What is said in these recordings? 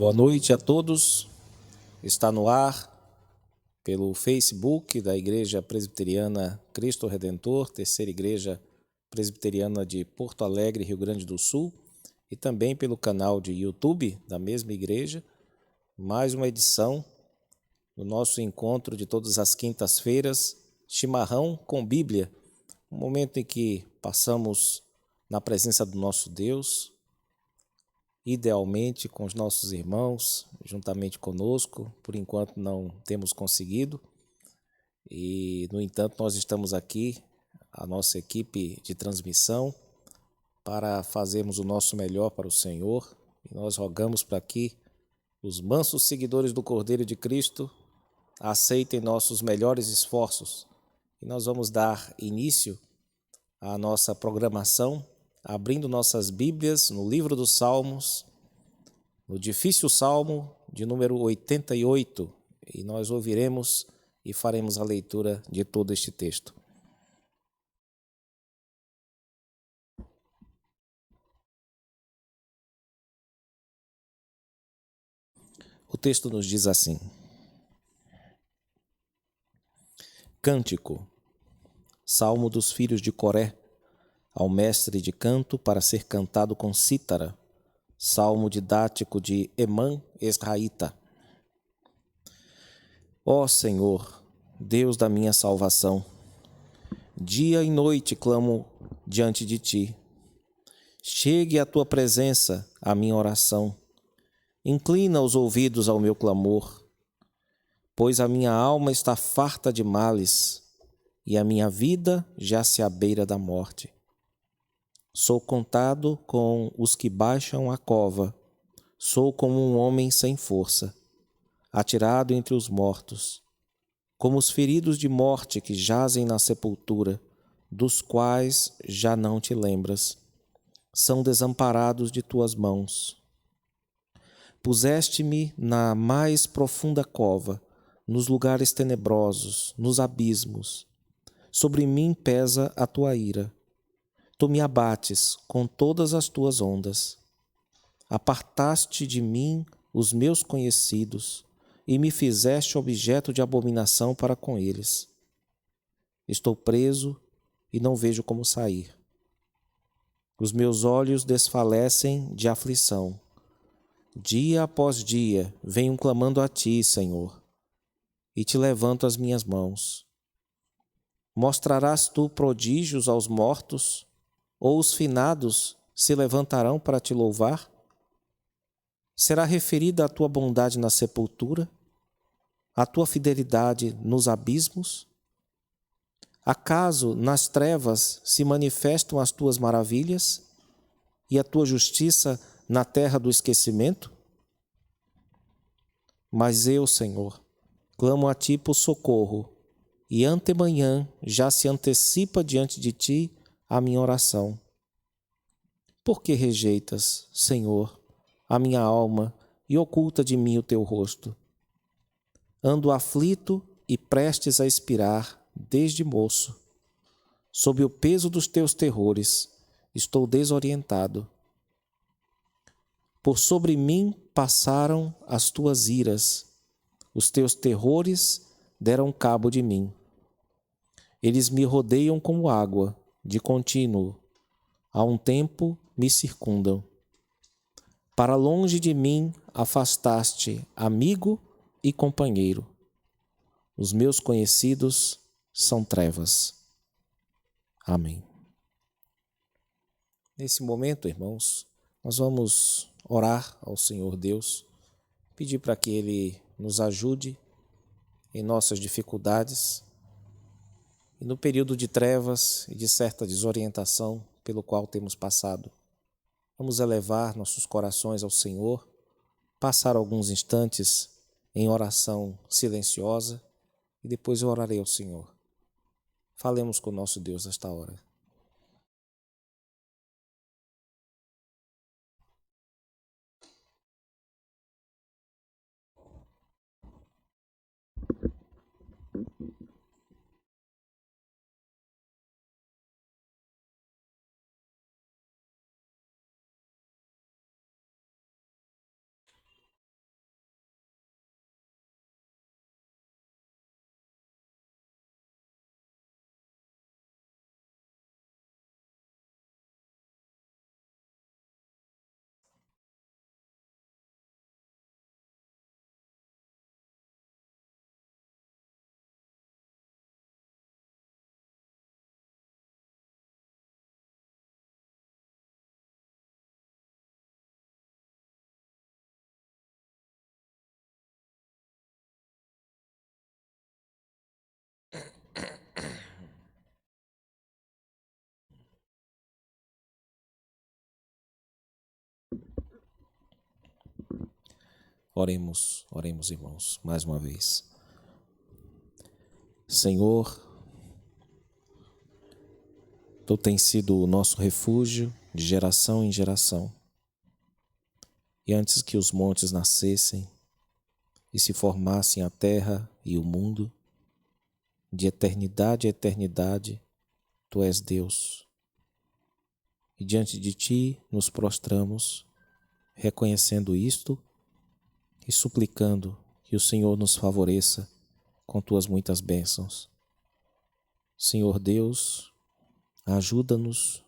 Boa noite a todos. Está no ar pelo Facebook da Igreja Presbiteriana Cristo Redentor, terceira Igreja Presbiteriana de Porto Alegre, Rio Grande do Sul, e também pelo canal de YouTube da mesma igreja, mais uma edição do nosso encontro de todas as quintas-feiras, Chimarrão com Bíblia, um momento em que passamos na presença do nosso Deus, idealmente com os nossos irmãos, juntamente conosco. Por enquanto não temos conseguido, e no entanto nós estamos aqui, a nossa equipe de transmissão, para fazermos o nosso melhor para o Senhor, e nós rogamos para que os mansos seguidores do Cordeiro de Cristo aceitem nossos melhores esforços, e nós vamos dar início à nossa programação abrindo nossas Bíblias no livro dos Salmos, no difícil Salmo de número 88, e nós ouviremos e faremos a leitura de todo este texto. O texto nos diz assim: Cântico, Salmo dos filhos de Coré, ao mestre de canto para ser cantado com cítara, salmo didático de Emã Esraíta. Ó Senhor, Deus da minha salvação, dia e noite clamo diante de ti. Chegue à tua presença a minha oração, inclina os ouvidos ao meu clamor, pois a minha alma está farta de males e a minha vida já se abeira da morte. Sou contado com os que baixam a cova, sou como um homem sem força, atirado entre os mortos, como os feridos de morte que jazem na sepultura, dos quais já não te lembras, são desamparados de tuas mãos. Puseste-me na mais profunda cova, nos lugares tenebrosos, nos abismos. Sobre mim pesa a tua ira. Tu me abates com todas as tuas ondas. Apartaste de mim os meus conhecidos e me fizeste objeto de abominação para com eles. Estou preso e não vejo como sair. Os meus olhos desfalecem de aflição. Dia após dia venho clamando a ti, Senhor, e te levanto as minhas mãos. Mostrarás tu prodígios aos mortos, ou os finados se levantarão para te louvar? Será referida a tua bondade na sepultura, a tua fidelidade nos abismos? Acaso nas trevas se manifestam as tuas maravilhas e a tua justiça na terra do esquecimento? Mas eu, Senhor, clamo a ti por socorro, e antemanhã já se antecipa diante de ti a minha oração. Por que rejeitas, Senhor, a minha alma e oculta de mim o teu rosto? Ando aflito e prestes a expirar desde moço. Sob o peso dos teus terrores, estou desorientado. Por sobre mim passaram as tuas iras, os teus terrores deram cabo de mim. Eles me rodeiam como água, de contínuo. Há um tempo me circundam. Para longe de mim afastaste amigo e companheiro. Os meus conhecidos são trevas. Amém. Nesse momento, irmãos, nós vamos orar ao Senhor Deus, pedir para que Ele nos ajude em nossas dificuldades, e no período de trevas e de certa desorientação pelo qual temos passado. Vamos elevar nossos corações ao Senhor, passar alguns instantes em oração silenciosa e depois eu orarei ao Senhor. Falemos com o nosso Deus nesta hora. Oremos, irmãos, mais uma vez. Senhor, Tu tens sido o nosso refúgio de geração em geração. E antes que os montes nascessem e se formassem a terra e o mundo, de eternidade a eternidade, Tu és Deus. E diante de Ti nos prostramos, reconhecendo isto e suplicando que o Senhor nos favoreça com Tuas muitas bênçãos. Senhor Deus, ajuda-nos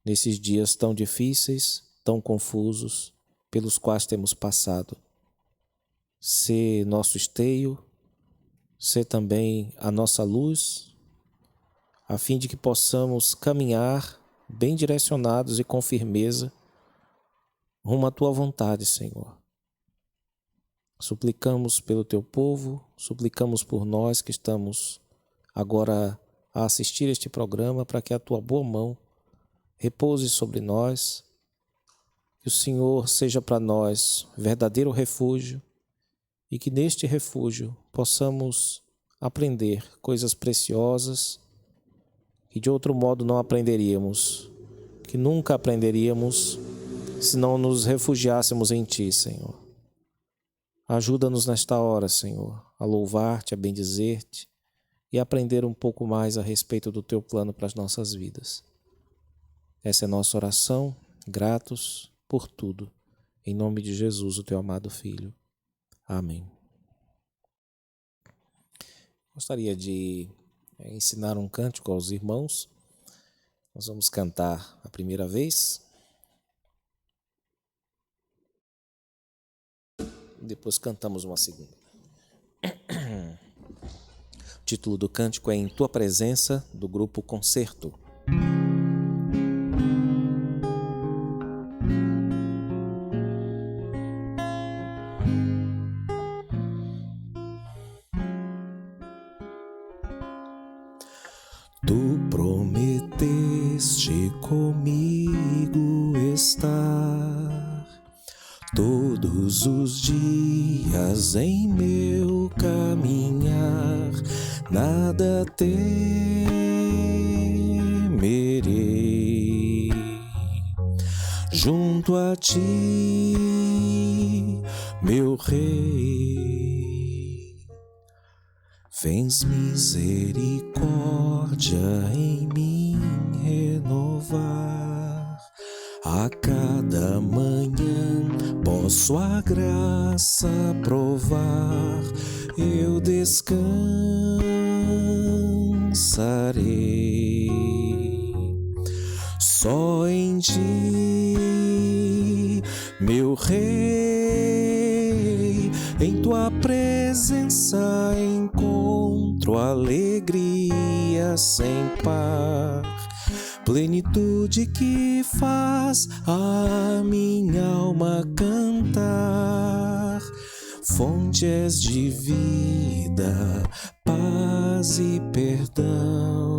nesses dias tão difíceis, tão confusos, pelos quais temos passado. Sê nosso esteio, sê também a nossa luz, a fim de que possamos caminhar bem direcionados e com firmeza rumo à Tua vontade, Senhor. Suplicamos pelo Teu povo, suplicamos por nós que estamos agora a assistir este programa, para que a Tua boa mão repouse sobre nós, que o Senhor seja para nós verdadeiro refúgio e que neste refúgio possamos aprender coisas preciosas que de outro modo não aprenderíamos, que nunca aprenderíamos se não nos refugiássemos em Ti, Senhor. Ajuda-nos nesta hora, Senhor, a louvar-Te, a bendizer-Te e aprender um pouco mais a respeito do Teu plano para as nossas vidas. Essa é a nossa oração, gratos por tudo. Em nome de Jesus, o Teu amado Filho. Amém. Gostaria de ensinar um cântico aos irmãos. Nós vamos cantar a primeira vez. Depois cantamos uma segunda. O título do cântico é Em Tua Presença, do grupo Concerto. Tu prometeste comigo estar todos os dias em meu caminhar, nada temerei. Junto a Ti, meu Rei, vens misericórdia em mim renovar. A cada manhã posso a graça provar, eu descansarei só em Ti, meu Rei. Em Tua presença encontro alegria sem par, plenitude que faz a minha alma cantar. Fontes de vida, paz e perdão,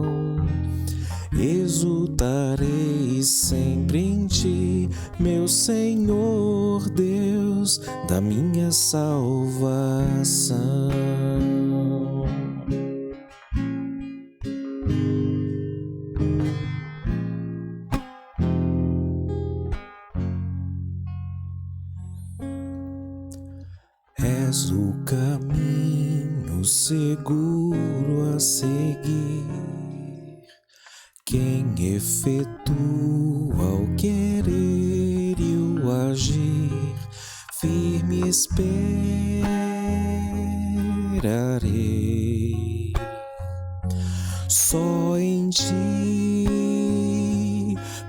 Exultarei sempre em ti, meu Senhor Deus da minha salvação. És o caminho seguro a seguir, quem efetua o querer e o agir, firme esperarei. Só em ti,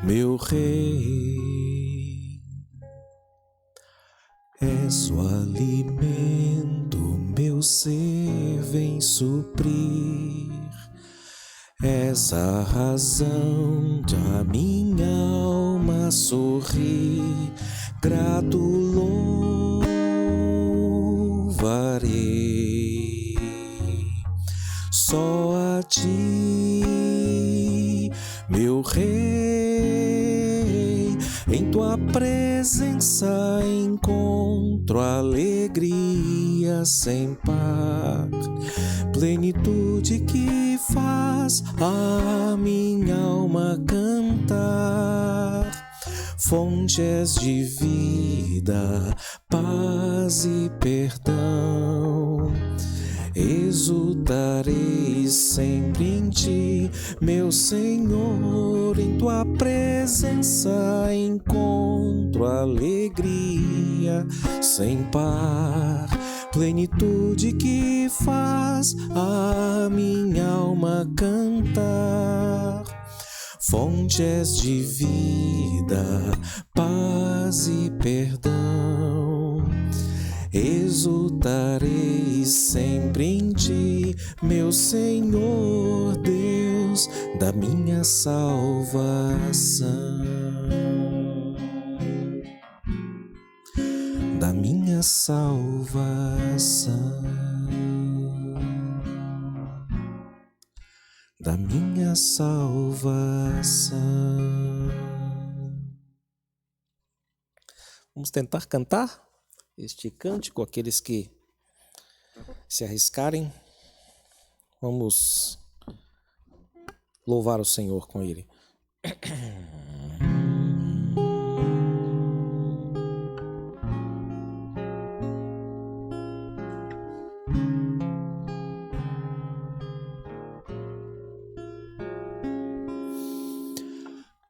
meu Rei, és o alimento, meu ser vem suprir. És a razão da minha alma sorrir, grato louvarei. Só a ti, meu Rei, em tua presença encontro alegria sem par, plenitude que faz a minha alma cantar. Fontes de vida, paz e perdão, exultarei sempre em ti, meu Senhor, em tua presença encontro alegria sem par, plenitude que faz a minha alma cantar. Fontes de vida, paz e perdão, exultarei sempre em ti, meu Senhor Deus da minha salvação. Da minha salvação, da minha salvação. Vamos tentar cantar este cântico, aqueles que se arriscarem. Vamos louvar o Senhor com ele.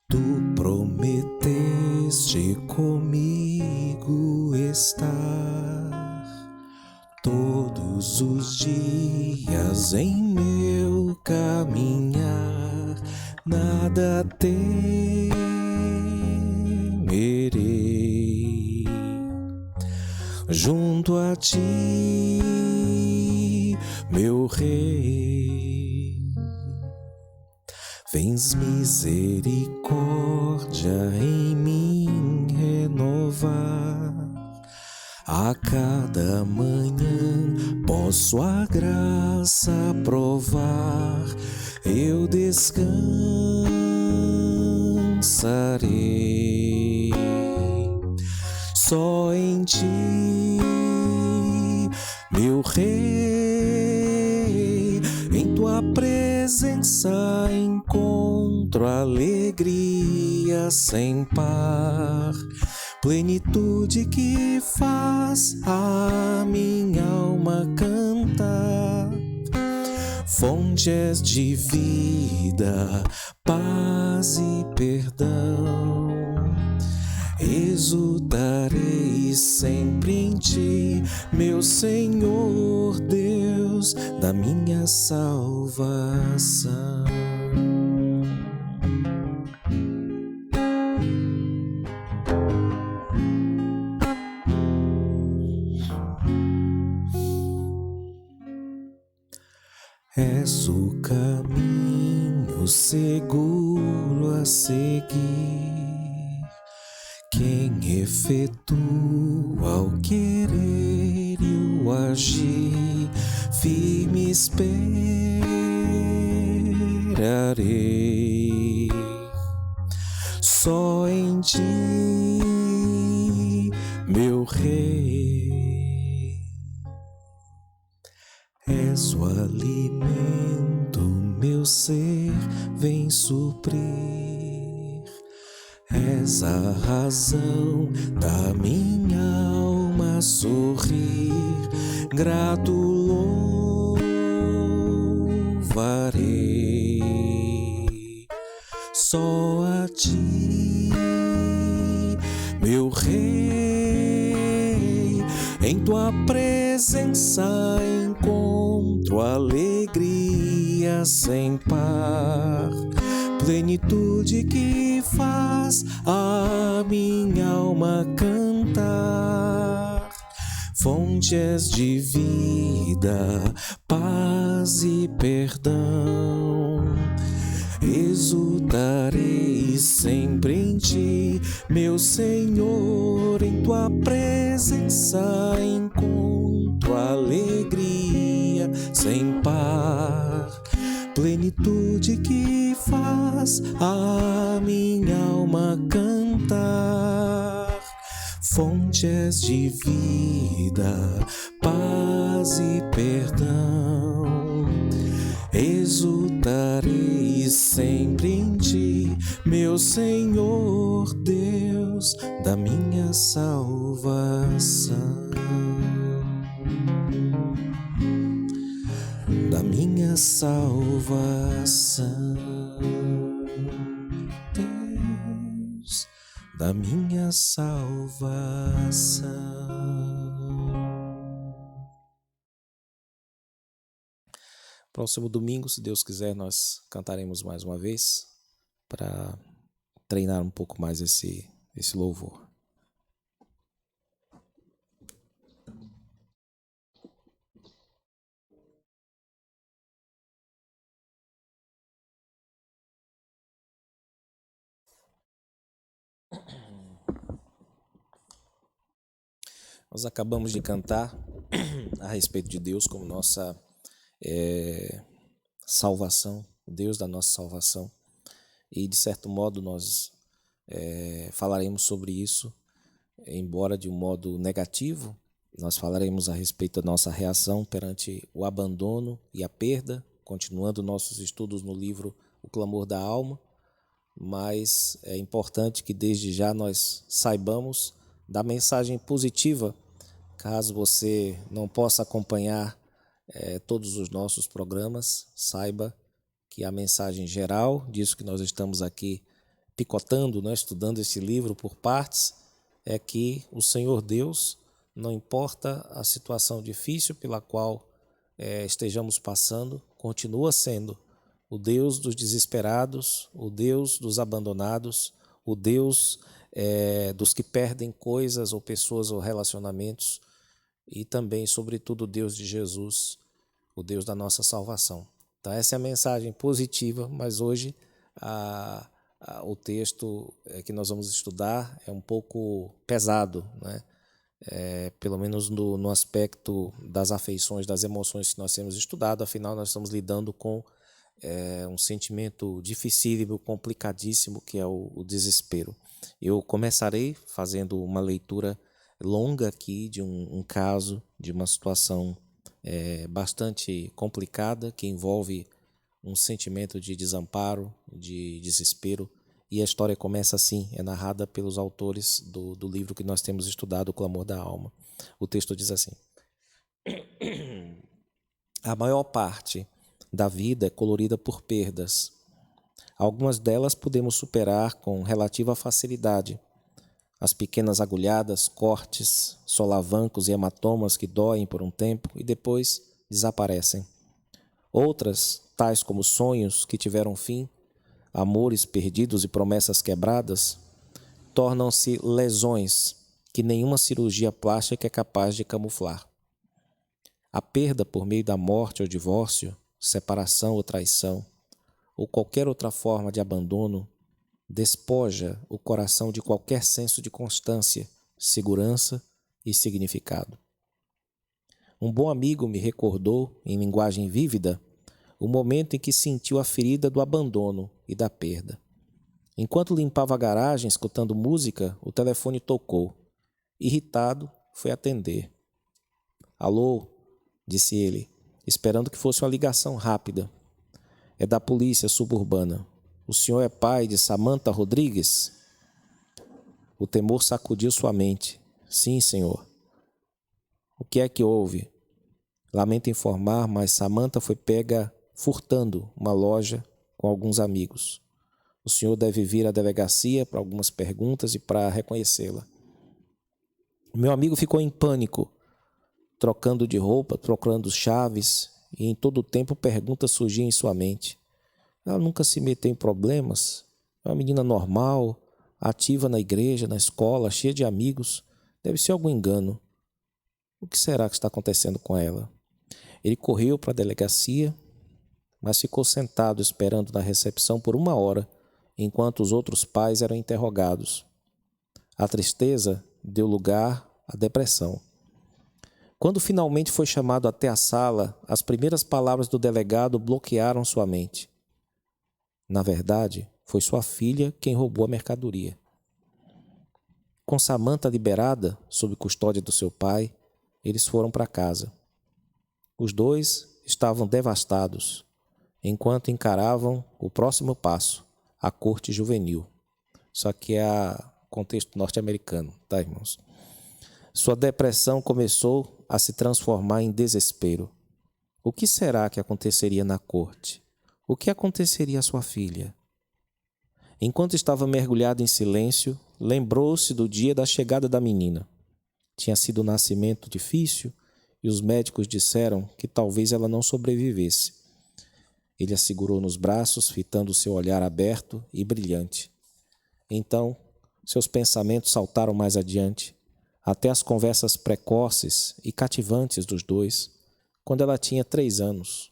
Tu prometeste comigo estar todos os dias em meu caminhar, nada temerei. Junto a ti, meu Rei, vens misericórdia em mim renovar. A cada manhã posso a graça provar, eu descansarei. Só em ti, meu Rei, em tua presença encontro alegria sem par, plenitude que faz a minha alma cantar. Fontes de vida, paz e perdão, exultarei sempre em ti, meu Senhor Deus da minha salvação. És o caminho seguro a seguir, quem efetua o querer e o agir, firme esperarei. És o alimento, meu ser vem suprir. És a razão da minha alma sorrir. Grato louvarei só a ti, meu Rei. Em tua presença encontro alegria sem par, plenitude que faz a minha alma cantar. Fontes de vida, paz e perdão, exultarei sempre em ti, meu Senhor. Em tua presença encontro alegria sem par, plenitude que faz a minha alma cantar. Fontes de vida, paz e perdão, exultarei sempre em ti, meu Senhor, Deus da minha salvação. Da minha salvação, Deus da minha salvação. Próximo domingo, se Deus quiser, nós cantaremos mais uma vez para treinar um pouco mais esse louvor. Nós acabamos de cantar a respeito de Deus como nossa salvação, o Deus da nossa salvação. E, de certo modo, nós falaremos sobre isso, embora de um modo negativo. Nós falaremos a respeito da nossa reação perante o abandono e a perda, continuando nossos estudos no livro O Clamor da Alma. Mas é importante que desde já nós saibamos da mensagem positiva. Caso você não possa acompanhar todos os nossos programas, saiba que a mensagem geral disso que nós estamos aqui picotando, né, estudando esse livro por partes, é que o Senhor Deus, não importa a situação difícil pela qual estejamos passando, continua sendo o Deus dos desesperados, o Deus dos abandonados, o Deus dos que perdem coisas ou pessoas ou relacionamentos, e também, sobretudo, o Deus de Jesus, o Deus da nossa salvação. Então, essa é a mensagem positiva, mas hoje o texto que nós vamos estudar é um pouco pesado, né? Pelo menos no aspecto das afeições, das emoções que nós temos estudado. Afinal, nós estamos lidando com um sentimento dificílimo, complicadíssimo, que é o desespero. Eu começarei fazendo uma leitura longa aqui de um caso, de uma situação bastante complicada, que envolve um sentimento de desamparo, de desespero, e a história começa assim, é narrada pelos autores do livro que nós temos estudado, O Clamor da Alma. O texto diz assim: a maior parte da vida é colorida por perdas. Algumas delas podemos superar com relativa facilidade. As pequenas agulhadas, cortes, solavancos e hematomas que doem por um tempo e depois desaparecem. Outras, tais como sonhos que tiveram fim, amores perdidos e promessas quebradas, tornam-se lesões que nenhuma cirurgia plástica é capaz de camuflar. A perda por meio da morte ou divórcio, separação ou traição, ou qualquer outra forma de abandono, despoja o coração de qualquer senso de constância, segurança e significado. Um bom amigo me recordou, em linguagem vívida, o momento em que sentiu a ferida do abandono e da perda. Enquanto limpava a garagem, escutando música, o telefone tocou. Irritado, foi atender. Alô, disse ele. esperando que fosse uma ligação rápida. É da polícia suburbana. O senhor é pai de Samantha Rodrigues? O temor sacudiu sua mente. Sim, senhor. O que é que houve? Lamento informar, mas Samantha foi pega furtando uma loja com alguns amigos. O senhor deve vir à delegacia para algumas perguntas e para reconhecê-la. Meu amigo ficou em pânico, trocando de roupa, procurando chaves, e em todo o tempo perguntas surgiam em sua mente. Ela nunca se meteu em problemas, é uma menina normal, ativa na igreja, na escola, cheia de amigos. Deve ser algum engano. O que será que está acontecendo com ela? Ele correu para a delegacia, mas ficou sentado esperando na recepção por 1 hora, enquanto os outros pais eram interrogados. A tristeza deu lugar à depressão. Quando finalmente foi chamado até a sala, as primeiras palavras do delegado bloquearam sua mente. Na verdade, foi sua filha quem roubou a mercadoria. Com Samantha liberada, sob custódia do seu pai, eles foram para casa. Os dois estavam devastados, enquanto encaravam o próximo passo, a corte juvenil. Isso aqui é contexto norte-americano, tá, irmãos? Sua depressão começou a se transformar em desespero. O que será que aconteceria na corte? O que aconteceria à sua filha? Enquanto estava mergulhado em silêncio, lembrou-se do dia da chegada da menina. Tinha sido um nascimento difícil e os médicos disseram que talvez ela não sobrevivesse. Ele a segurou nos braços, fitando seu olhar aberto e brilhante. Então, seus pensamentos saltaram mais adiante, até as conversas precoces e cativantes dos dois, quando ela tinha 3 anos.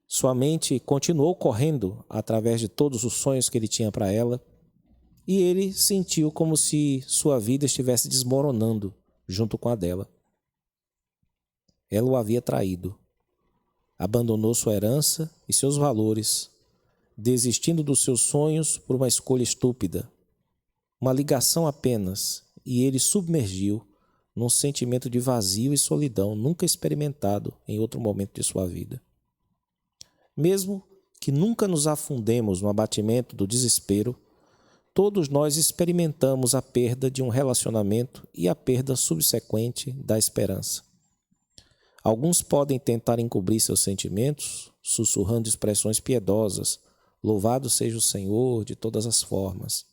Sua mente continuou correndo através de todos os sonhos que ele tinha para ela, e ele sentiu como se sua vida estivesse desmoronando junto com a dela. Ela o havia traído. Abandonou sua herança e seus valores, desistindo dos seus sonhos por uma escolha estúpida. Uma ligação apenas, e ele submergiu num sentimento de vazio e solidão nunca experimentado em outro momento de sua vida. Mesmo que nunca nos afundemos no abatimento do desespero, todos nós experimentamos a perda de um relacionamento e a perda subsequente da esperança. Alguns podem tentar encobrir seus sentimentos, sussurrando expressões piedosas, louvado seja o Senhor de todas as formas,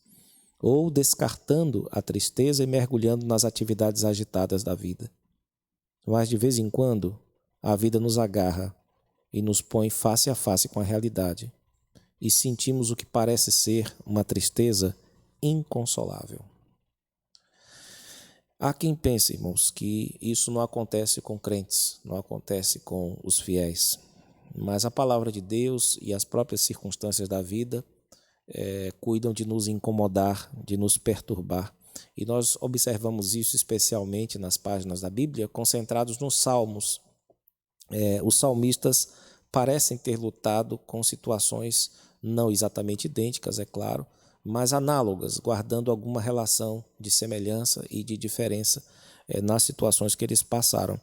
ou descartando a tristeza e mergulhando nas atividades agitadas da vida. Mas de vez em quando, a vida nos agarra e nos põe face a face com a realidade, e sentimos o que parece ser uma tristeza inconsolável. Há quem pense, irmãos, que isso não acontece com crentes, não acontece com os fiéis, mas a palavra de Deus e as próprias circunstâncias da vida cuidam de nos incomodar, de nos perturbar. E nós observamos isso especialmente nas páginas da Bíblia, concentrados nos Salmos. Os salmistas parecem ter lutado com situações não exatamente idênticas, é claro, mas análogas, guardando alguma relação de semelhança e de diferença nas situações que eles passaram.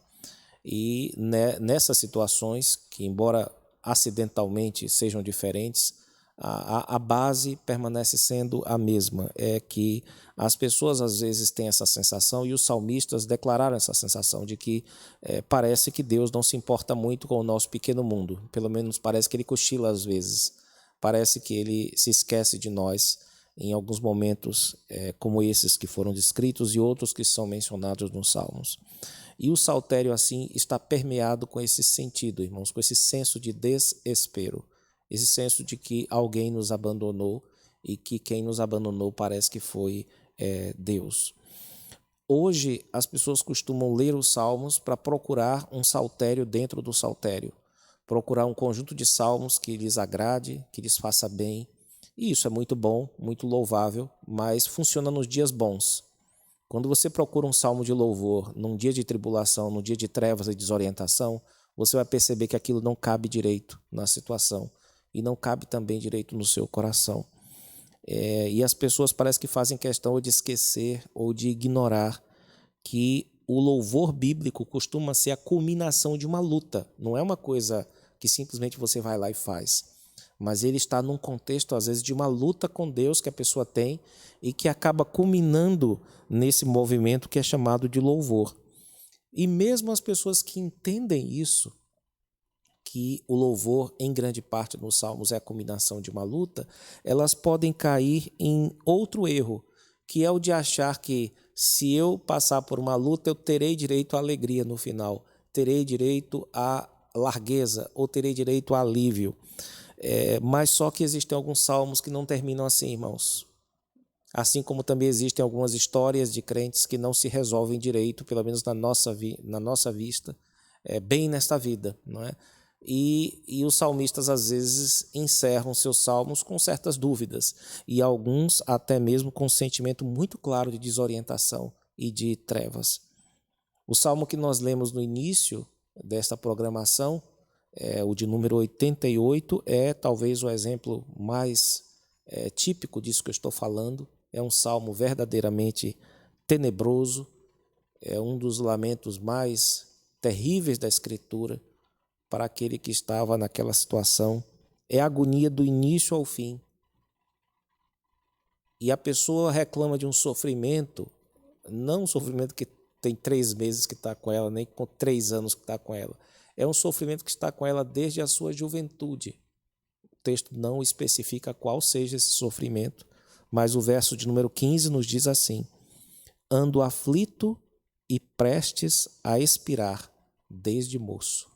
E nessas situações, que embora acidentalmente sejam diferentes, a base permanece sendo a mesma, é que as pessoas às vezes têm essa sensação, e os salmistas declararam essa sensação de que parece que Deus não se importa muito com o nosso pequeno mundo, pelo menos parece que ele cochila às vezes, parece que ele se esquece de nós em alguns momentos como esses que foram descritos e outros que são mencionados nos Salmos. E o saltério assim está permeado com esse sentido, irmãos, com esse senso de desespero, esse senso de que alguém nos abandonou e que quem nos abandonou parece que foi Deus. Hoje as pessoas costumam ler os salmos para procurar um saltério dentro do saltério, procurar um conjunto de salmos que lhes agrade, que lhes faça bem. E isso é muito bom, muito louvável, mas funciona nos dias bons. Quando você procura um salmo de louvor num dia de tribulação, num dia de trevas e desorientação, você vai perceber que aquilo não cabe direito na situação e não cabe também direito no seu coração. E as pessoas parecem que fazem questão de esquecer ou de ignorar que o louvor bíblico costuma ser a culminação de uma luta. Não é uma coisa que simplesmente você vai lá e faz. Mas ele está num contexto, às vezes, de uma luta com Deus que a pessoa tem e que acaba culminando nesse movimento que é chamado de louvor. E mesmo as pessoas que entendem isso, que o louvor, em grande parte nos Salmos, é a culminação de uma luta, elas podem cair em outro erro, que é o de achar que se eu passar por uma luta, eu terei direito à alegria no final, terei direito à largueza ou terei direito a alívio. Mas só que existem alguns salmos que não terminam assim, irmãos. Assim como também existem algumas histórias de crentes que não se resolvem direito, pelo menos na nossa vista, bem nesta vida, não é? E os salmistas às vezes encerram seus salmos com certas dúvidas e alguns até mesmo com um sentimento muito claro de desorientação e de trevas. O salmo que nós lemos no início desta programação, o de número 88, é talvez o exemplo mais típico disso que eu estou falando. É um salmo verdadeiramente tenebroso, é um dos lamentos mais terríveis da Escritura para aquele que estava naquela situação. É a agonia do início ao fim. E a pessoa reclama de um sofrimento, não um sofrimento que tem 3 meses que está com ela, nem com 3 anos que está com ela. É um sofrimento que está com ela desde a sua juventude. O texto não especifica qual seja esse sofrimento, mas o verso de número 15 nos diz assim: ando aflito e prestes a expirar desde moço.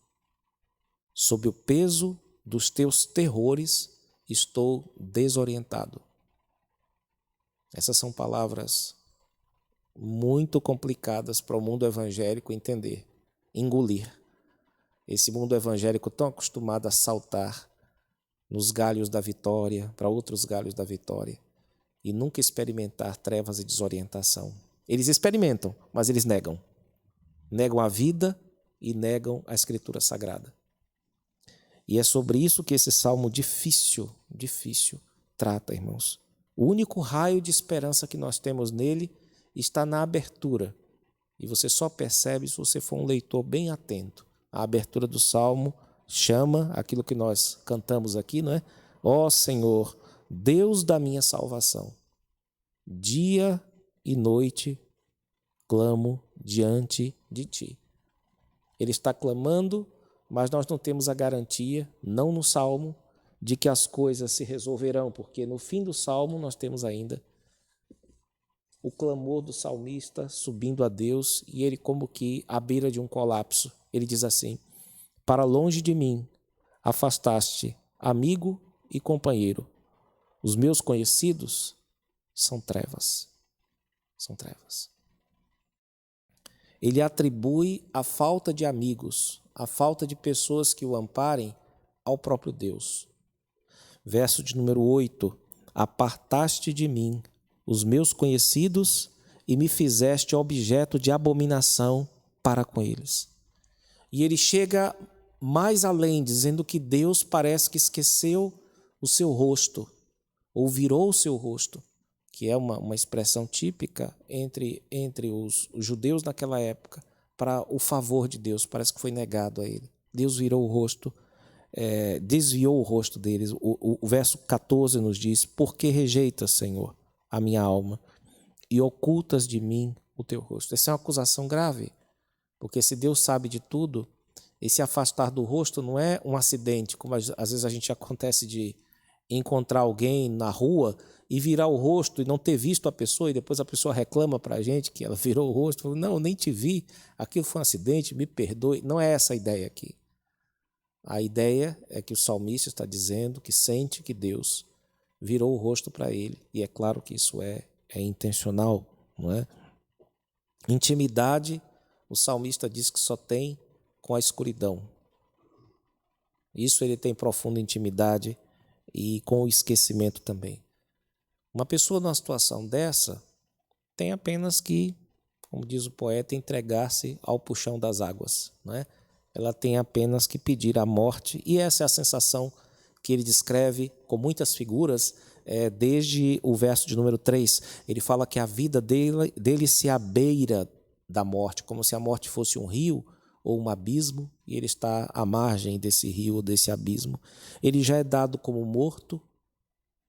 Sob o peso dos teus terrores estou desorientado. Essas são palavras muito complicadas para o mundo evangélico entender, engolir. Esse mundo evangélico tão acostumado a saltar nos galhos da vitória, para outros galhos da vitória, e nunca experimentar trevas e desorientação. Eles experimentam, mas eles negam. Negam a vida e negam a Escritura Sagrada. E é sobre isso que esse salmo difícil trata, irmãos. O único raio de esperança que nós temos nele está na abertura. E você só percebe se você for um leitor bem atento. A abertura do salmo chama aquilo que nós cantamos aqui, não é? Ó Senhor, Deus da minha salvação, dia e noite clamo diante de ti. Ele está clamando, mas nós não temos a garantia, não no salmo, de que as coisas se resolverão, porque no fim do salmo nós temos ainda o clamor do salmista subindo a Deus e ele como que à beira de um colapso. Ele diz assim: para longe de mim afastaste amigo e companheiro. Os meus conhecidos são trevas. São trevas. Ele atribui a falta de amigos, a falta de pessoas que o amparem ao próprio Deus. Verso de número 8: apartaste de mim os meus conhecidos e me fizeste objeto de abominação para com eles. E ele chega mais além, dizendo que Deus parece que esqueceu o seu rosto, ou virou o seu rosto, que é uma expressão típica entre os judeus naquela época, para o favor de Deus, parece que foi negado a ele. Deus virou o rosto, desviou o rosto deles. O verso 14 nos diz: por que rejeitas, Senhor, a minha alma, e ocultas de mim o teu rosto? Essa é uma acusação grave, porque se Deus sabe de tudo, esse afastar do rosto não é um acidente, como às vezes a gente acontece de encontrar alguém na rua e virar o rosto e não ter visto a pessoa, e depois a pessoa reclama para a gente que ela virou o rosto, fala: não, nem te vi, aquilo foi um acidente, me perdoe. Não é essa a ideia aqui. A ideia é que o salmista está dizendo que sente que Deus virou o rosto para ele, e é claro que isso é intencional, não é? Intimidade, o salmista diz que só tem com a escuridão. Isso ele tem profunda intimidade e com o esquecimento também. Uma pessoa numa situação dessa tem apenas que, como diz o poeta, entregar-se ao puxão das águas, não é? Ela tem apenas que pedir a morte, e essa é a sensação que ele descreve com muitas figuras, desde o verso de número 3. Ele fala que a vida dele se abeira da morte, como se a morte fosse um rio ou um abismo, e ele está à margem desse rio ou desse abismo. Ele já é dado como morto,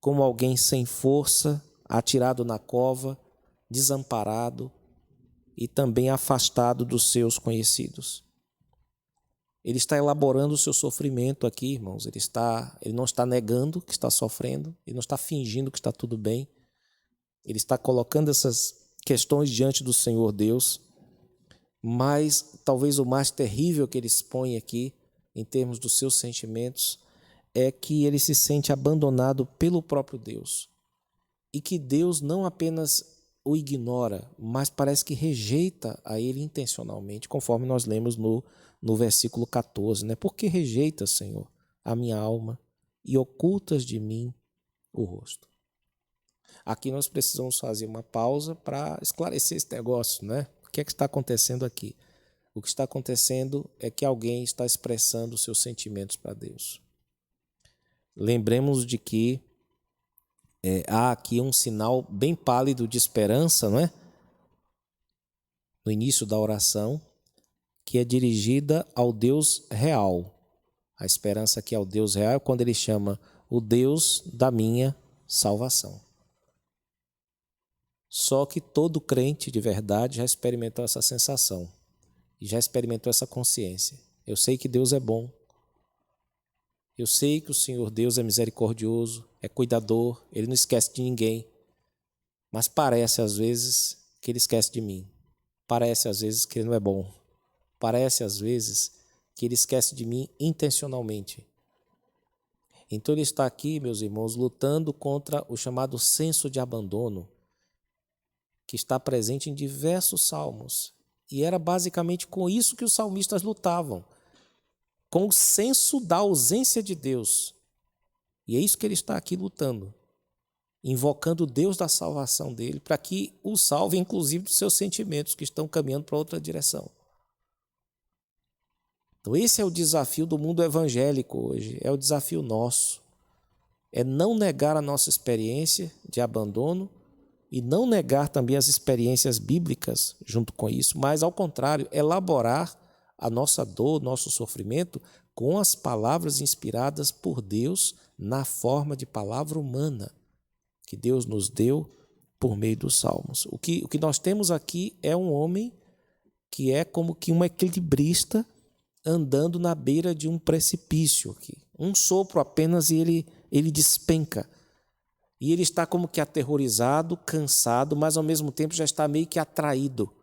como alguém sem força, atirado na cova, desamparado e também afastado dos seus conhecidos. Ele está elaborando o seu sofrimento aqui, irmãos. Ele não está negando que está sofrendo, ele não está fingindo que está tudo bem. Ele está colocando essas questões diante do Senhor Deus, mas talvez o mais terrível que ele expõe aqui, em termos dos seus sentimentos, é que ele se sente abandonado pelo próprio Deus. E que Deus não apenas o ignora, mas parece que rejeita a ele intencionalmente, conforme nós lemos no versículo 14. Né? Por que rejeitas, Senhor, a minha alma e ocultas de mim o rosto? Aqui nós precisamos fazer uma pausa para esclarecer esse negócio, né? O que é que está acontecendo aqui? O que está acontecendo é que alguém está expressando os seus sentimentos para Deus. Lembremos de que há aqui um sinal bem pálido de esperança, não é? No início da oração, que é dirigida ao Deus real. A esperança aqui ao Deus real é quando ele chama o Deus da minha salvação. Só que todo crente de verdade já experimentou essa sensação e já experimentou essa consciência. Eu sei que Deus é bom. Eu sei que o Senhor Deus é misericordioso, é cuidador, Ele não esquece de ninguém. Mas parece às vezes que Ele esquece de mim. Parece às vezes que Ele não é bom. Parece às vezes que Ele esquece de mim intencionalmente. Então Ele está aqui, meus irmãos, lutando contra o chamado senso de abandono, que está presente em diversos salmos. E era basicamente com isso que os salmistas lutavam, com o senso da ausência de Deus. E é isso que ele está aqui lutando, invocando o Deus da salvação dele, para que o salve, inclusive, dos seus sentimentos, que estão caminhando para outra direção. Então esse é o desafio do mundo evangélico hoje, é o desafio nosso. É não negar a nossa experiência de abandono e não negar também as experiências bíblicas junto com isso, mas, ao contrário, elaborar a nossa dor, nosso sofrimento com as palavras inspiradas por Deus na forma de palavra humana que Deus nos deu por meio dos salmos. O que nós temos aqui é um homem que é como que um equilibrista andando na beira de um precipício aqui. Um sopro apenas e ele despenca. E ele está como que aterrorizado, cansado, mas ao mesmo tempo já está meio que atraído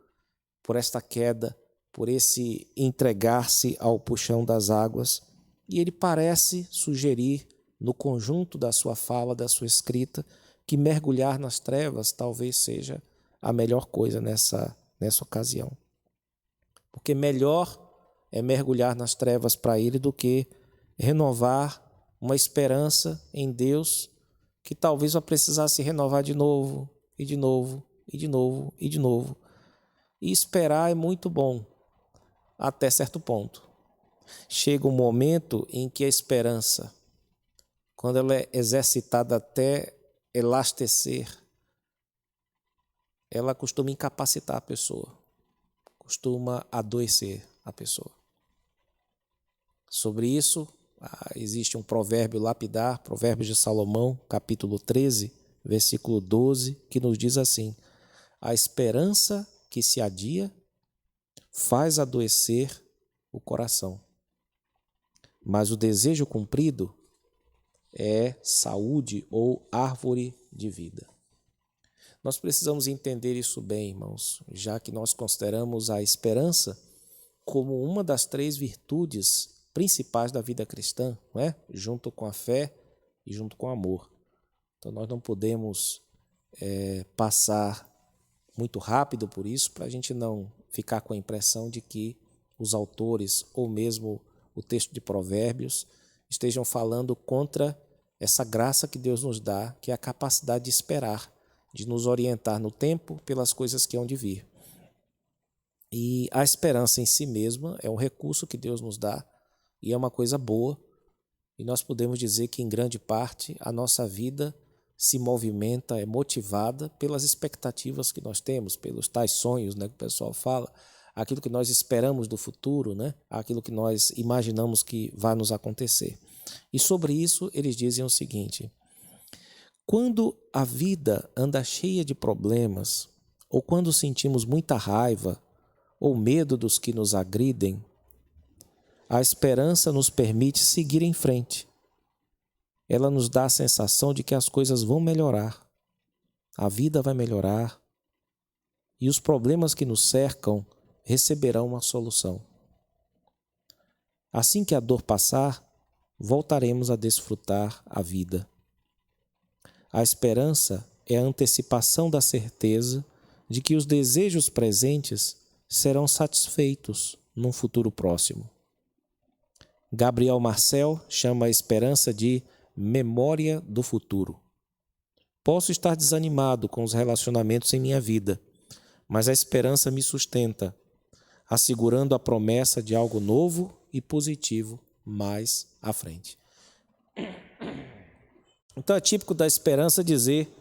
por esta queda, por esse entregar-se ao puxão das águas. E ele parece sugerir, no conjunto da sua fala, da sua escrita, que mergulhar nas trevas talvez seja a melhor coisa nessa ocasião. Porque melhor é mergulhar nas trevas para ele do que renovar uma esperança em Deus que talvez vai precisar se renovar de novo, e de novo, e de novo, e de novo. E esperar é muito bom, até certo ponto. Chega um momento em que a esperança, quando ela é exercitada até elastecer, ela costuma incapacitar a pessoa, costuma adoecer a pessoa. Sobre isso, existe um provérbio lapidar, Provérbios de Salomão, capítulo 13, versículo 12, que nos diz assim: a esperança que se adia faz adoecer o coração, mas o desejo cumprido é saúde ou árvore de vida. Nós precisamos entender isso bem, irmãos, já que nós consideramos a esperança como uma das 3 virtudes principais da vida cristã, não é? Junto com a fé e junto com o amor. Então nós não podemos passar muito rápido por isso, para a gente não ficar com a impressão de que os autores, ou mesmo o texto de Provérbios, estejam falando contra essa graça que Deus nos dá, que é a capacidade de esperar, de nos orientar no tempo pelas coisas que hão de vir. E a esperança em si mesma é um recurso que Deus nos dá e é uma coisa boa. E nós podemos dizer que, em grande parte, a nossa vida se movimenta, é motivada pelas expectativas que nós temos, pelos tais sonhos, né, que o pessoal fala, aquilo que nós esperamos do futuro, né, aquilo que nós imaginamos que vai nos acontecer. E sobre isso eles dizem o seguinte: quando a vida anda cheia de problemas, ou quando sentimos muita raiva ou medo dos que nos agridem, a esperança nos permite seguir em frente. Ela nos dá a sensação de que as coisas vão melhorar, a vida vai melhorar e os problemas que nos cercam receberão uma solução. Assim que a dor passar, voltaremos a desfrutar a vida. A esperança é a antecipação da certeza de que os desejos presentes serão satisfeitos num futuro próximo. Gabriel Marcel chama a esperança de memória do futuro. Posso estar desanimado com os relacionamentos em minha vida, mas a esperança me sustenta, assegurando a promessa de algo novo e positivo mais à frente. Então é típico da esperança dizer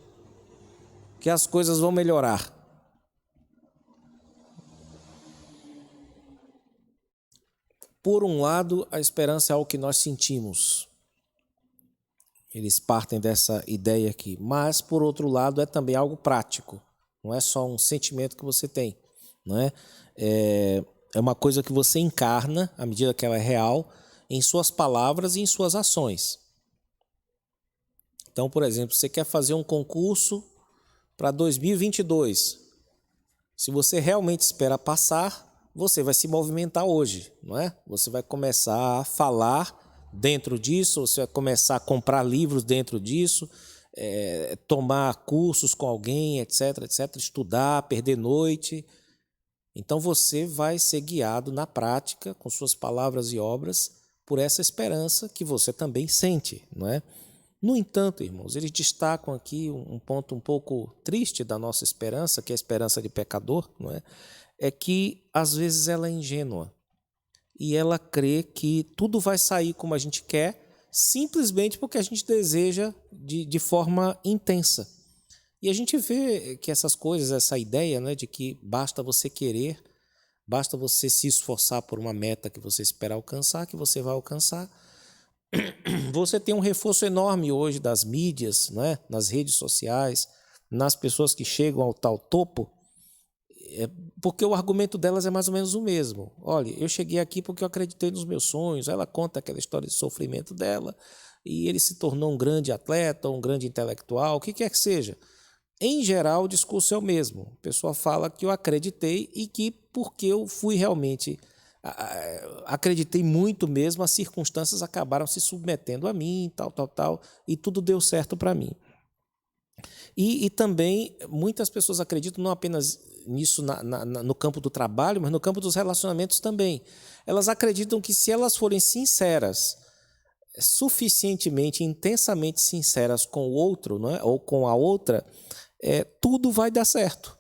que as coisas vão melhorar. Por um lado, a esperança é algo que nós sentimos. Eles partem dessa ideia aqui. Mas, por outro lado, é também algo prático. Não é só um sentimento que você tem. Não é? É uma coisa que você encarna, à medida que ela é real, em suas palavras e em suas ações. Então, por exemplo, você quer fazer um concurso para 2022. Se você realmente espera passar, você vai se movimentar hoje, não é? Você vai começar a falar dentro disso, você vai começar a comprar livros dentro disso, tomar cursos com alguém, etc, etc, estudar, perder noite. Então você vai ser guiado na prática, com suas palavras e obras, por essa esperança que você também sente, não é? No entanto, irmãos, eles destacam aqui um ponto um pouco triste da nossa esperança, que é a esperança de pecador, não é? É que às vezes ela é ingênua e ela crê que tudo vai sair como a gente quer, simplesmente porque a gente deseja de forma intensa. E a gente vê que essas coisas, essa ideia, né, de que basta você querer, basta você se esforçar por uma meta que você espera alcançar, que você vai alcançar. Você tem um reforço enorme hoje das mídias, né, nas redes sociais, nas pessoas que chegam ao tal topo, porque o argumento delas é mais ou menos o mesmo. Olha, eu cheguei aqui porque eu acreditei nos meus sonhos. Ela conta aquela história de sofrimento dela e ele se tornou um grande atleta, um grande intelectual, o que quer que seja. Em geral, o discurso é o mesmo. A pessoa fala que eu acreditei e que porque eu fui realmente, acreditei muito mesmo, as circunstâncias acabaram se submetendo a mim, tal, e tudo deu certo para mim. E também muitas pessoas acreditam não apenas nisso no campo do trabalho, mas no campo dos relacionamentos também. Elas acreditam que se elas forem sinceras, suficientemente, intensamente sinceras com o outro, não é? Ou com a outra, tudo vai dar certo.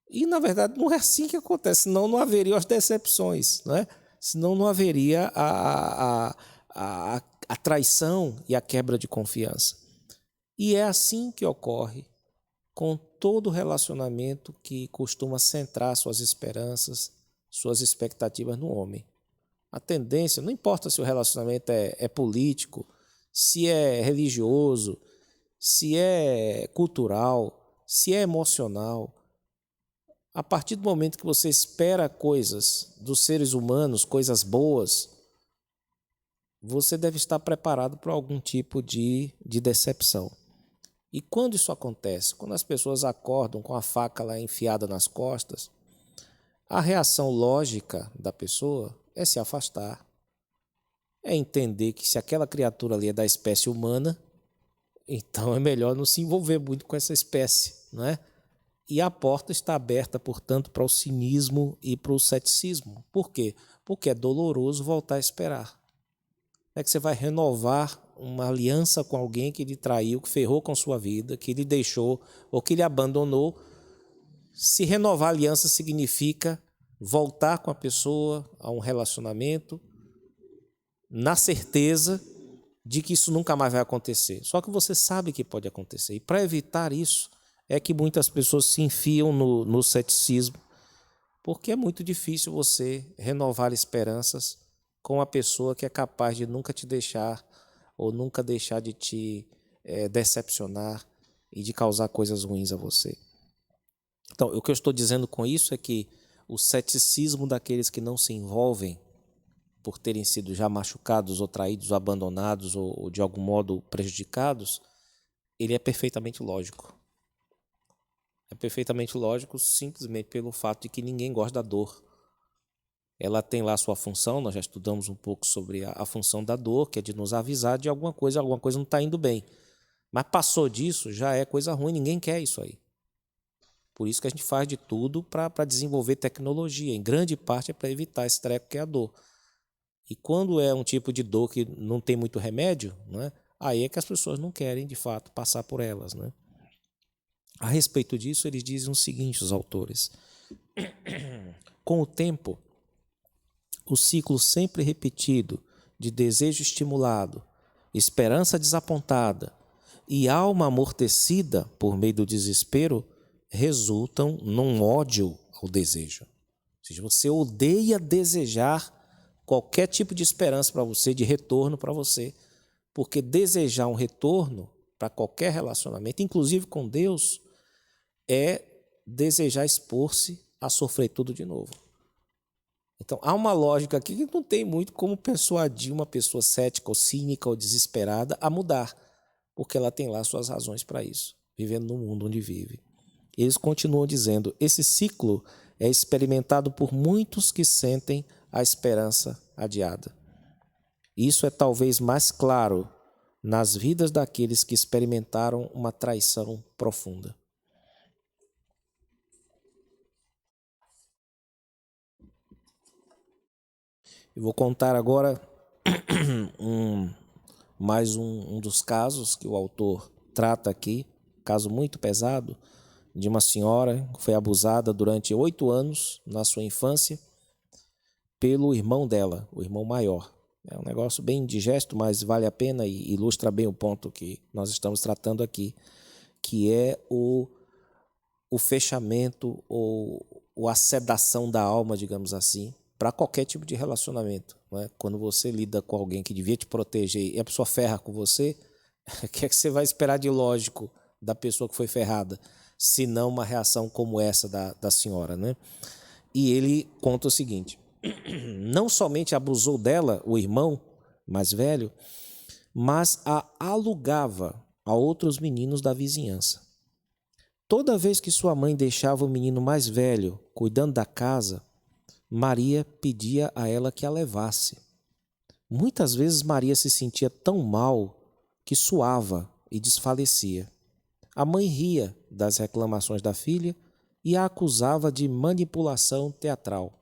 E, na verdade, não é assim que acontece, senão não haveria as decepções, não é? Senão não haveria a traição e a quebra de confiança. E é assim que ocorre com todo relacionamento que costuma centrar suas esperanças, suas expectativas no homem. A tendência, não importa se o relacionamento é político, se é religioso, se é cultural, se é emocional, a partir do momento que você espera coisas dos seres humanos, coisas boas, você deve estar preparado para algum tipo de decepção. E quando isso acontece? Quando as pessoas acordam com a faca lá enfiada nas costas, a reação lógica da pessoa é se afastar. É entender que se aquela criatura ali é da espécie humana, então é melhor não se envolver muito com essa espécie, não é? E a porta está aberta, portanto, para o cinismo e para o ceticismo. Por quê? Porque é doloroso voltar a esperar. É que você vai renovar uma aliança com alguém que lhe traiu, que ferrou com sua vida, que lhe deixou ou que lhe abandonou. Se renovar a aliança significa voltar com a pessoa a um relacionamento na certeza de que isso nunca mais vai acontecer. Só que você sabe que pode acontecer. E para evitar isso, é que muitas pessoas se enfiam no ceticismo, porque é muito difícil você renovar esperanças com uma pessoa que é capaz de nunca te deixar ou nunca deixar de te decepcionar e de causar coisas ruins a você. Então, o que eu estou dizendo com isso é que o ceticismo daqueles que não se envolvem por terem sido já machucados ou traídos ou abandonados ou de algum modo prejudicados, ele é perfeitamente lógico. É perfeitamente lógico simplesmente pelo fato de que ninguém gosta da dor. Ela tem lá a sua função, nós já estudamos um pouco sobre a função da dor, que é de nos avisar de alguma coisa não está indo bem. Mas passou disso, já é coisa ruim, ninguém quer isso aí. Por isso que a gente faz de tudo para desenvolver tecnologia. Em grande parte é para evitar esse treco que é a dor. E quando é um tipo de dor que não tem muito remédio, né, aí é que as pessoas não querem, de fato, passar por elas. Né? A respeito disso, eles dizem o seguinte, os autores. Com o tempo, o ciclo sempre repetido de desejo estimulado, esperança desapontada e alma amortecida por meio do desespero resultam num ódio ao desejo. Ou seja, você odeia desejar qualquer tipo de esperança para você, de retorno para você, porque desejar um retorno para qualquer relacionamento, inclusive com Deus, é desejar expor-se a sofrer tudo de novo. Então, há uma lógica aqui que não tem muito como persuadir uma pessoa cética ou cínica ou desesperada a mudar, porque ela tem lá suas razões para isso, vivendo no mundo onde vive. Eles continuam dizendo, esse ciclo é experimentado por muitos que sentem a esperança adiada. Isso é talvez mais claro nas vidas daqueles que experimentaram uma traição profunda. Eu vou contar agora mais um dos casos que o autor trata aqui, caso muito pesado, de uma senhora que foi abusada durante 8 anos na sua infância pelo irmão dela, o irmão maior. É um negócio bem indigesto, mas vale a pena e ilustra bem o ponto que nós estamos tratando aqui, que é o fechamento ou a sedação da alma, digamos assim, para qualquer tipo de relacionamento. Não é? Quando você lida com alguém que devia te proteger e a pessoa ferra com você, o que é que você vai esperar de lógico da pessoa que foi ferrada, se não uma reação como essa da senhora? Né? E ele conta o seguinte, não somente abusou dela, o irmão mais velho, mas a alugava a outros meninos da vizinhança. Toda vez que sua mãe deixava o menino mais velho cuidando da casa, Maria pedia a ela que a levasse. Muitas vezes Maria se sentia tão mal que suava e desfalecia. A mãe ria das reclamações da filha e a acusava de manipulação teatral.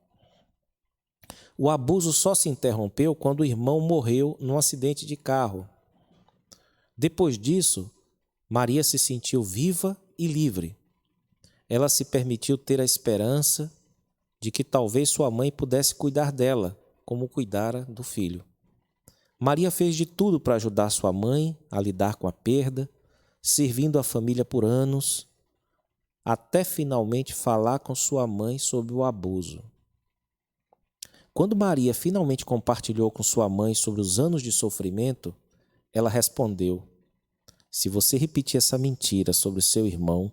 O abuso só se interrompeu quando o irmão morreu num acidente de carro. Depois disso, Maria se sentiu viva e livre. Ela se permitiu ter a esperança de que talvez sua mãe pudesse cuidar dela, como cuidara do filho. Maria fez de tudo para ajudar sua mãe a lidar com a perda, servindo a família por anos, até finalmente falar com sua mãe sobre o abuso. Quando Maria finalmente compartilhou com sua mãe sobre os anos de sofrimento, ela respondeu: se você repetir essa mentira sobre seu irmão,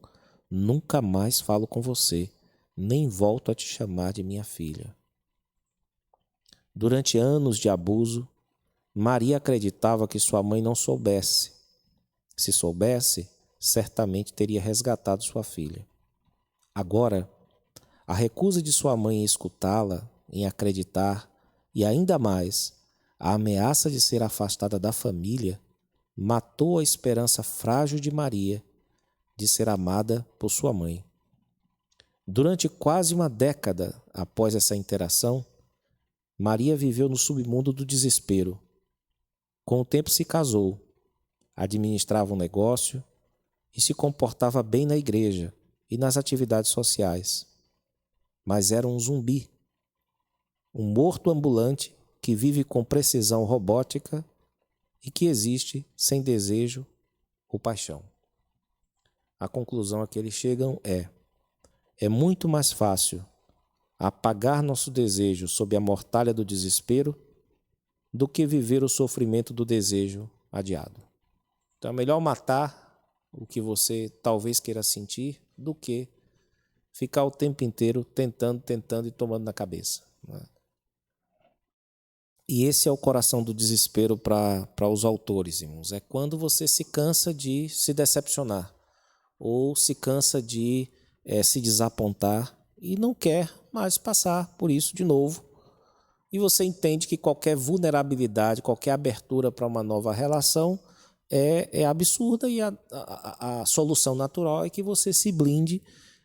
nunca mais falo com você, nem volto a te chamar de minha filha. Durante anos de abuso, Maria acreditava que sua mãe não soubesse. Se soubesse, certamente teria resgatado sua filha. Agora, a recusa de sua mãe em escutá-la, em acreditar, e ainda mais, a ameaça de ser afastada da família, matou a esperança frágil de Maria de ser amada por sua mãe. Durante quase uma década após essa interação, Maria viveu no submundo do desespero. Com o tempo se casou, administrava um negócio e se comportava bem na igreja e nas atividades sociais. Mas era um zumbi, um morto ambulante que vive com precisão robótica e que existe sem desejo ou paixão. A conclusão a que eles chegam é muito mais fácil apagar nosso desejo sob a mortalha do desespero do que viver o sofrimento do desejo adiado. Então é melhor matar o que você talvez queira sentir do que ficar o tempo inteiro tentando e tomando na cabeça, né? E esse é o coração do desespero para os autores, irmãos. É quando você se cansa de se decepcionar ou se cansa de se desapontar e não quer mais passar por isso de novo. E você entende que qualquer vulnerabilidade, qualquer abertura para uma nova relação é absurda, e a solução natural é que você se blinde,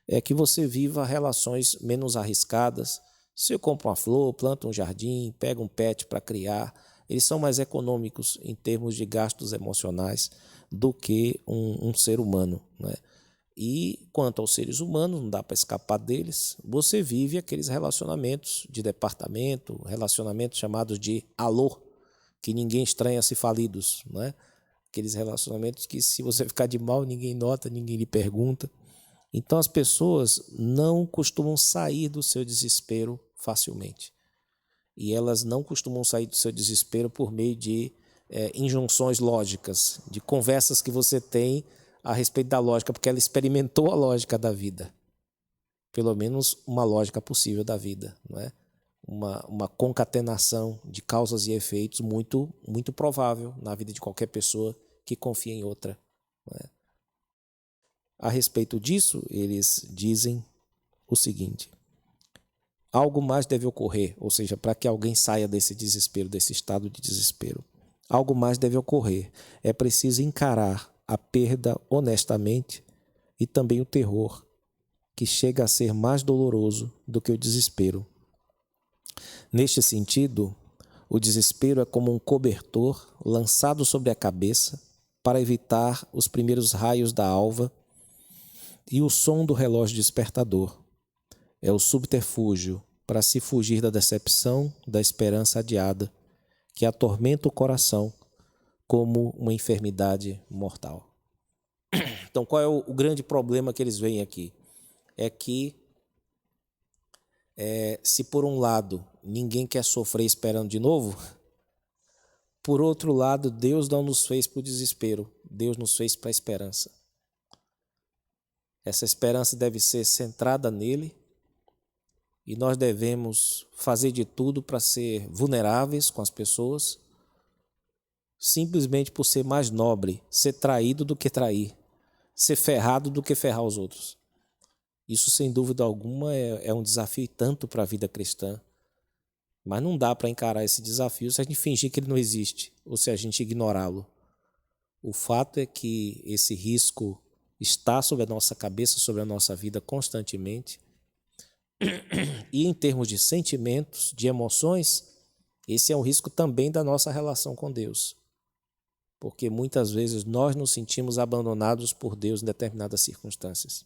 é que você viva relações menos arriscadas. Se eu compro uma flor, planto um jardim, pego um pet para criar, eles são mais econômicos em termos de gastos emocionais do que um ser humano, né? E quanto aos seres humanos, não dá para escapar deles, você vive aqueles relacionamentos de departamento, relacionamentos chamados de alô, que ninguém estranha se falidos, né? Aqueles relacionamentos que, se você ficar de mal, ninguém nota, ninguém lhe pergunta. Então as pessoas não costumam sair do seu desespero facilmente. E elas não costumam sair do seu desespero por meio de injunções lógicas, de conversas que você tem a respeito da lógica, porque ela experimentou a lógica da vida. Pelo menos uma lógica possível da vida, não é? Uma concatenação de causas e efeitos muito, muito provável na vida de qualquer pessoa que confia em outra, não é? A respeito disso, eles dizem o seguinte: algo mais deve ocorrer, ou seja, para que alguém saia desse desespero, desse estado de desespero. Algo mais deve ocorrer. É preciso encarar a perda honestamente e também o terror, que chega a ser mais doloroso do que o desespero. Neste sentido, o desespero é como um cobertor lançado sobre a cabeça para evitar os primeiros raios da alva e o som do relógio despertador. É o subterfúgio para se fugir da decepção, da esperança adiada, que atormenta o coração como uma enfermidade mortal. Então, qual é o grande problema que eles veem aqui? É que, se por um lado ninguém quer sofrer esperando de novo, por outro lado, Deus não nos fez para o desespero, Deus nos fez para a esperança. Essa esperança deve ser centrada nele, e nós devemos fazer de tudo para ser vulneráveis com as pessoas, simplesmente por ser mais nobre, ser traído do que trair, ser ferrado do que ferrar os outros. Isso, sem dúvida alguma, é um desafio tanto para a vida cristã. Mas não dá para encarar esse desafio se a gente fingir que ele não existe ou se a gente ignorá-lo. O fato é que esse risco está sobre a nossa cabeça, sobre a nossa vida constantemente. E em termos de sentimentos, de emoções, esse é um risco também da nossa relação com Deus. Porque muitas vezes nós nos sentimos abandonados por Deus em determinadas circunstâncias.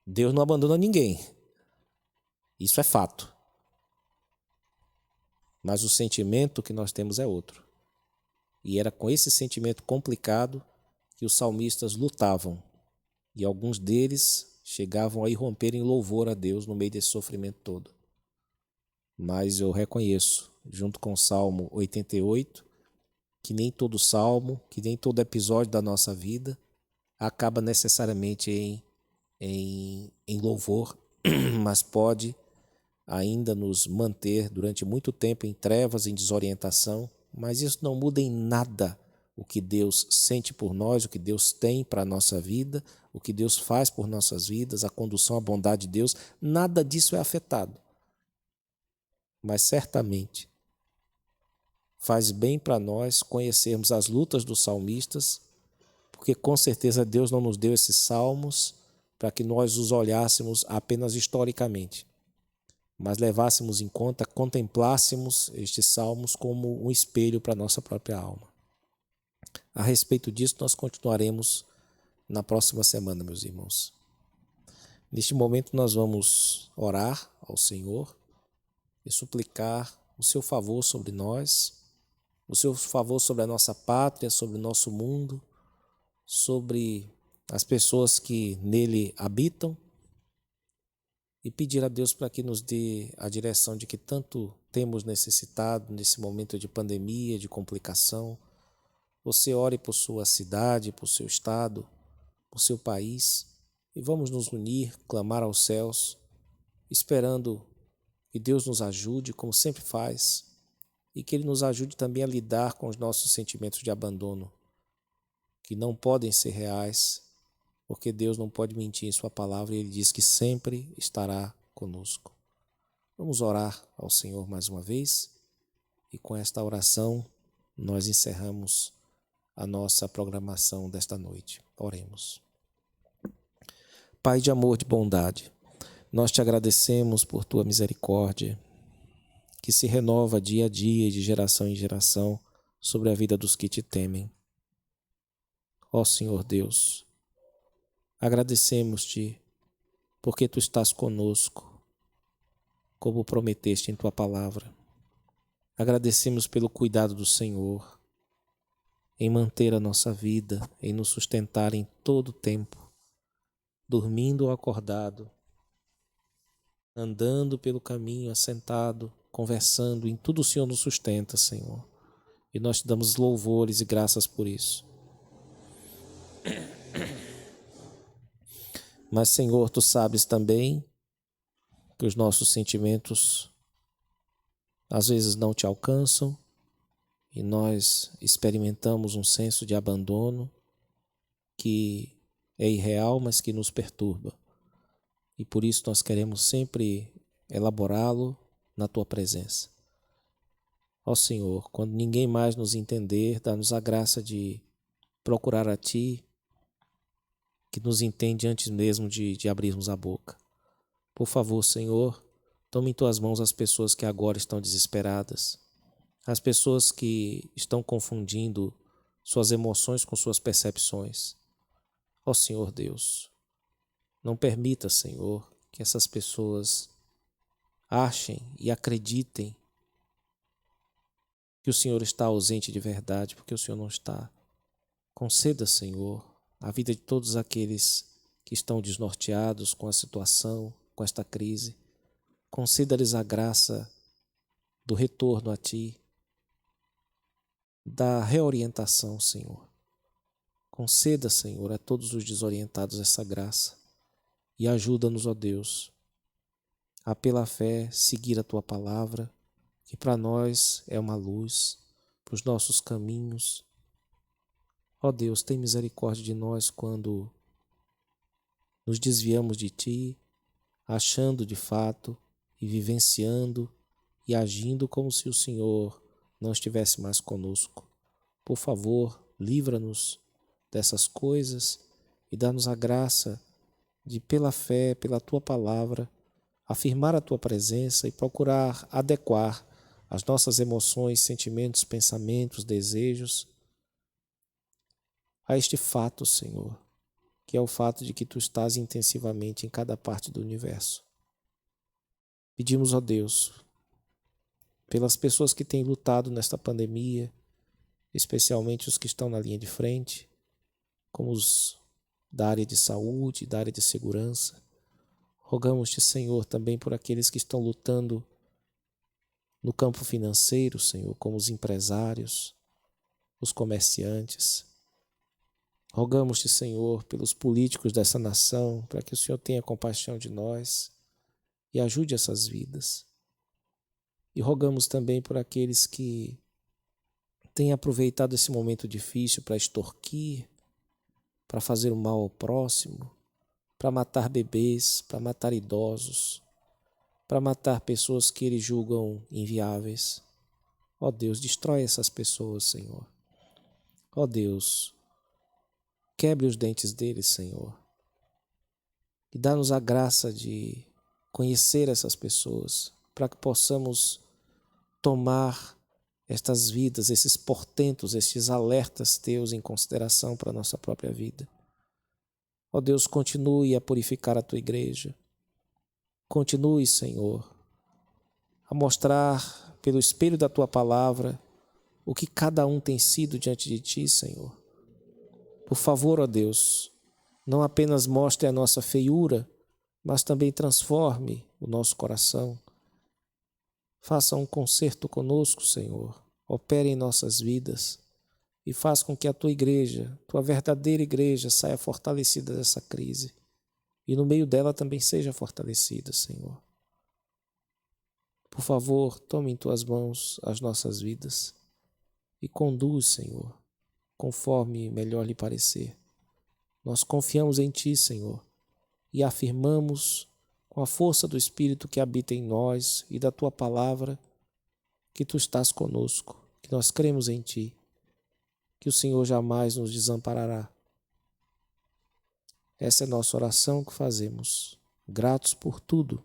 Deus não abandona ninguém. Isso é fato. Mas o sentimento que nós temos é outro. E era com esse sentimento complicado que os salmistas lutavam. E alguns deles chegavam a irromper em louvor a Deus no meio desse sofrimento todo. Mas eu reconheço, junto com o Salmo 88, que nem todo salmo, que nem todo episódio da nossa vida acaba necessariamente em louvor, mas pode ainda nos manter durante muito tempo em trevas, em desorientação, mas isso não muda em nada o que Deus sente por nós, o que Deus tem para a nossa vida, o que Deus faz por nossas vidas, a condução, a bondade de Deus, nada disso é afetado. Mas certamente faz bem para nós conhecermos as lutas dos salmistas, porque com certeza Deus não nos deu esses salmos para que nós os olhássemos apenas historicamente, mas levássemos em conta, contemplássemos estes salmos como um espelho para a nossa própria alma. A respeito disso, nós continuaremos na próxima semana, meus irmãos. Neste momento, nós vamos orar ao Senhor e suplicar o seu favor sobre nós, o seu favor sobre a nossa pátria, sobre o nosso mundo, sobre as pessoas que nele habitam, e pedir a Deus para que nos dê a direção de que tanto temos necessitado nesse momento de pandemia, de complicação. Você ore por sua cidade, por seu estado, por seu país, e vamos nos unir, clamar aos céus, esperando que Deus nos ajude, como sempre faz, e que Ele nos ajude também a lidar com os nossos sentimentos de abandono, que não podem ser reais, porque Deus não pode mentir em sua palavra e Ele diz que sempre estará conosco. Vamos orar ao Senhor mais uma vez, e com esta oração nós encerramos a nossa programação desta noite. Oremos. Pai de amor, de bondade, nós te agradecemos por tua misericórdia, que se renova dia a dia e de geração em geração sobre a vida dos que te temem. Ó Senhor Deus, agradecemos-te porque tu estás conosco, como prometeste em tua palavra. Agradecemos pelo cuidado do Senhor em manter a nossa vida, em nos sustentar em todo o tempo, dormindo ou acordado, andando pelo caminho, assentado, conversando, em tudo o Senhor nos sustenta, Senhor. E nós te damos louvores e graças por isso. Mas, Senhor, tu sabes também que os nossos sentimentos às vezes não te alcançam e nós experimentamos um senso de abandono que é irreal, mas que nos perturba. E por isso nós queremos sempre elaborá-lo na tua presença. Ó Senhor, quando ninguém mais nos entender, dá-nos a graça de procurar a ti, que nos entende antes mesmo de abrirmos a boca. Por favor, Senhor, tome em tuas mãos as pessoas que agora estão desesperadas, as pessoas que estão confundindo suas emoções com suas percepções. Ó Senhor Deus, não permita, Senhor, que essas pessoas achem e acreditem que o Senhor está ausente de verdade, porque o Senhor não está. Conceda, Senhor, a vida de todos aqueles que estão desnorteados com a situação, com esta crise. Conceda-lhes a graça do retorno a Ti, da reorientação, Senhor. Conceda, Senhor, a todos os desorientados essa graça e ajuda-nos, ó Deus, a pela fé seguir a Tua palavra, que para nós é uma luz para os nossos caminhos. Ó Deus, tem misericórdia de nós quando nos desviamos de Ti, achando de fato e vivenciando e agindo como se o Senhor não estivesse mais conosco. Por favor, livra-nos dessas coisas e dá-nos a graça de, pela fé, pela Tua palavra, afirmar a Tua presença e procurar adequar as nossas emoções, sentimentos, pensamentos, desejos a este fato, Senhor, que é o fato de que Tu estás intensivamente em cada parte do universo. Pedimos, ó Deus, pelas pessoas que têm lutado nesta pandemia, especialmente os que estão na linha de frente, como os da área de saúde, da área de segurança. Rogamos-te, Senhor, também por aqueles que estão lutando no campo financeiro, Senhor, como os empresários, os comerciantes. Rogamos-te, Senhor, pelos políticos dessa nação, para que o Senhor tenha compaixão de nós e ajude essas vidas. E rogamos também por aqueles que têm aproveitado esse momento difícil para extorquir, para fazer o mal ao próximo, para matar bebês, para matar idosos, para matar pessoas que eles julgam inviáveis. Ó Deus, destrói essas pessoas, Senhor. Ó Deus, quebre os dentes deles, Senhor. E dá-nos a graça de conhecer essas pessoas, para que possamos tomar estas vidas, esses portentos, estes alertas teus em consideração para a nossa própria vida. Ó Deus, continue a purificar a tua igreja. Continue, Senhor, a mostrar pelo espelho da tua palavra o que cada um tem sido diante de Ti, Senhor. Por favor, ó Deus, não apenas mostre a nossa feiura, mas também transforme o nosso coração. Faça um concerto conosco, Senhor. Opere em nossas vidas e faz com que a Tua igreja, Tua verdadeira igreja, saia fortalecida dessa crise e no meio dela também seja fortalecida, Senhor. Por favor, tome em Tuas mãos as nossas vidas e conduz, Senhor, conforme melhor lhe parecer. Nós confiamos em Ti, Senhor, e afirmamos com a força do Espírito que habita em nós e da Tua palavra que Tu estás conosco, que nós cremos em Ti, que o Senhor jamais nos desamparará. Essa é a nossa oração que fazemos, gratos por tudo.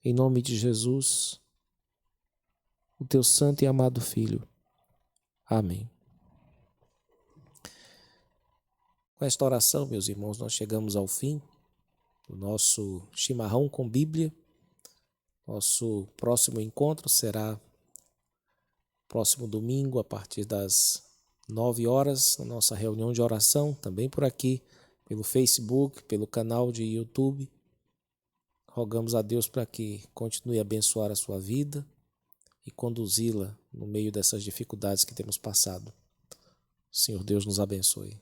Em nome de Jesus, o Teu santo e amado Filho. Amém. Com esta oração, meus irmãos, nós chegamos ao fim do nosso chimarrão com Bíblia. Nosso próximo encontro será próximo domingo, a partir das 9 horas, na nossa reunião de oração, também por aqui, pelo Facebook, pelo canal de YouTube. Rogamos a Deus para que continue a abençoar a sua vida e conduzi-la no meio dessas dificuldades que temos passado. Senhor Deus nos abençoe.